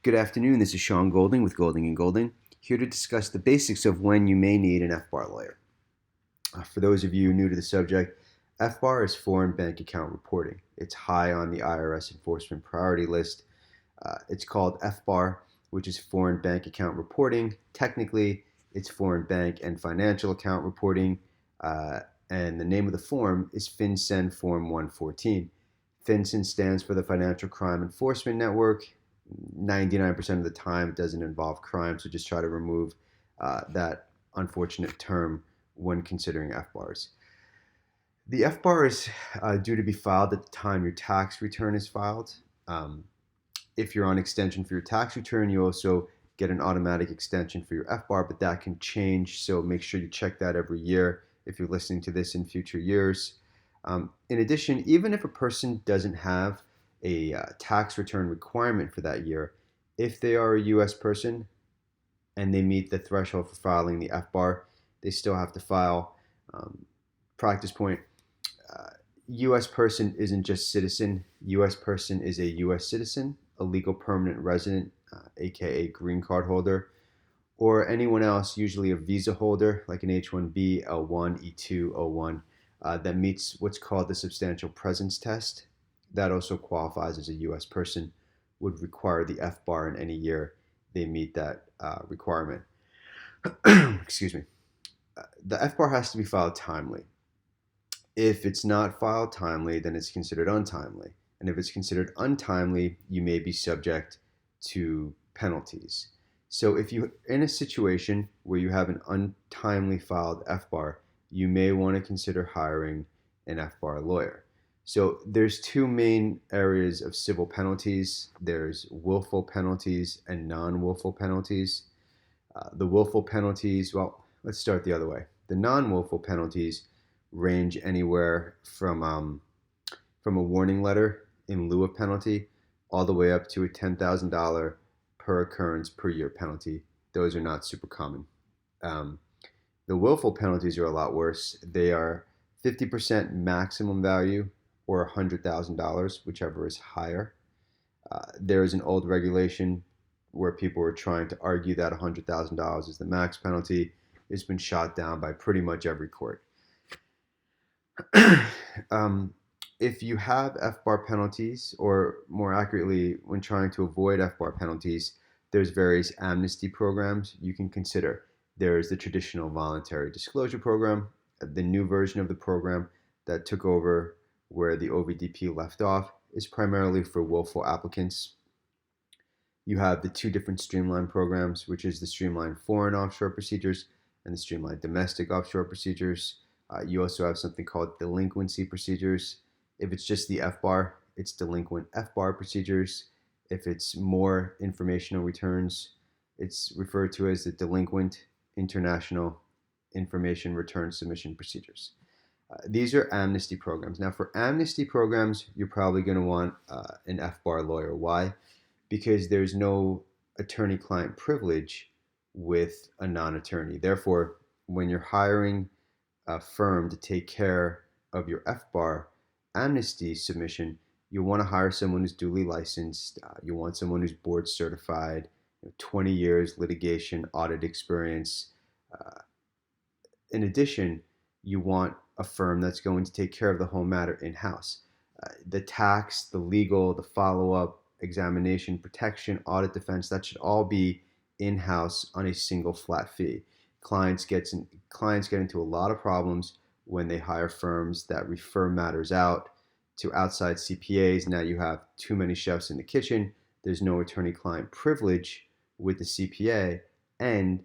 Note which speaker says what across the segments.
Speaker 1: Good afternoon, this is Sean Golding with Golding & Golding, here to discuss the basics of when you may need an FBAR lawyer. For those of you new to the subject, FBAR is foreign bank account reporting. It's high on the IRS enforcement priority list. It's called FBAR, which is foreign bank account reporting. Technically, it's foreign bank and financial account reporting, and the name of the form is FinCEN Form 114. FinCEN stands for the Financial Crime Enforcement Network. 99% of the time it doesn't involve crime, so just try to remove that unfortunate term when considering FBARs. The FBAR is due to be filed at the time your tax return is filed. If you're on extension for your tax return, you also get an automatic extension for your FBAR, but that can change, so make sure you check that every year if you're listening to this in future years. In addition, even if a person doesn't have a tax return requirement for that year, if they are a U.S. person and they meet the threshold for filing the FBAR, they still have to file. Practice point, U.S. person isn't just citizen. U.S. person is a U.S. citizen, a legal permanent resident, aka green card holder, or anyone else, usually a visa holder like an H-1B, L-1, E-2, O-1, that meets what's called the substantial presence test. That also qualifies as a U.S. person, would require the FBAR in any year they meet that requirement. Excuse me. The FBAR has to be filed timely. If it's not filed timely, then it's considered untimely. And if it's considered untimely, you may be subject to penalties. So if you're in a situation where you have an untimely filed FBAR, you may want to consider hiring an FBAR lawyer. So there's two main areas of civil penalties. There's willful penalties and non-willful penalties. The willful penalties, well, let's start the other way. The non-willful penalties range anywhere from a warning letter in lieu of penalty all the way up to a $10,000 per occurrence per year penalty. Those are not super common. The willful penalties are a lot worse. They are 50% maximum value or $100,000, whichever is higher. There is an old regulation where people were trying to argue that $100,000 is the max penalty. It's been shot down by pretty much every court. If you have FBAR penalties, or more accurately, when trying to avoid FBAR penalties, there's various amnesty programs you can consider. There's the traditional voluntary disclosure program, the new version of the program that took over where the OVDP left off is primarily for willful applicants. You have the two different streamlined programs, which is the streamlined foreign offshore procedures and the streamlined domestic offshore procedures. You also have something called delinquency procedures. If it's just the FBAR, it's delinquent FBAR procedures. If it's more informational returns, it's referred to as the delinquent international information return submission procedures. These are amnesty programs. Now, for amnesty programs, you're probably going to want an FBAR lawyer. Why? Because there's no attorney-client privilege with a non-attorney. Therefore, when you're hiring a firm to take care of your FBAR amnesty submission, you want to hire someone who's duly licensed. You want someone who's board certified, 20 years litigation audit experience. In addition, you want a firm that's going to take care of the whole matter in-house. The tax, the legal, the follow-up, examination, protection, audit defense, that should all be in-house on a single flat fee. Clients get into a lot of problems when they hire firms that refer matters out to outside CPAs. Now you have too many chefs in the kitchen. There's no attorney-client privilege with the CPA, and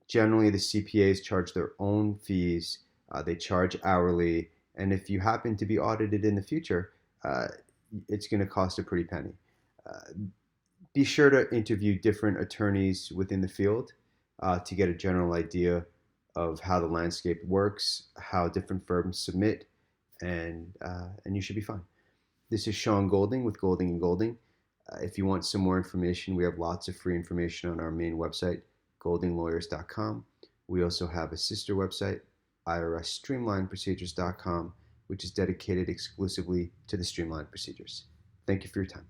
Speaker 1: generally the CPAs charge their own fees. They charge hourly, and if you happen to be audited in the future, it's going to cost a pretty penny. Be sure to interview different attorneys within the field to get a general idea of how the landscape works, how different firms submit, and you should be fine. This is Sean Golding with Golding & Golding. If you want some more information, we have lots of free information on our main website, goldinglawyers.com. We also have a sister website, IRSstreamlineprocedures.com, which is dedicated exclusively to the streamlined procedures. Thank you for your time.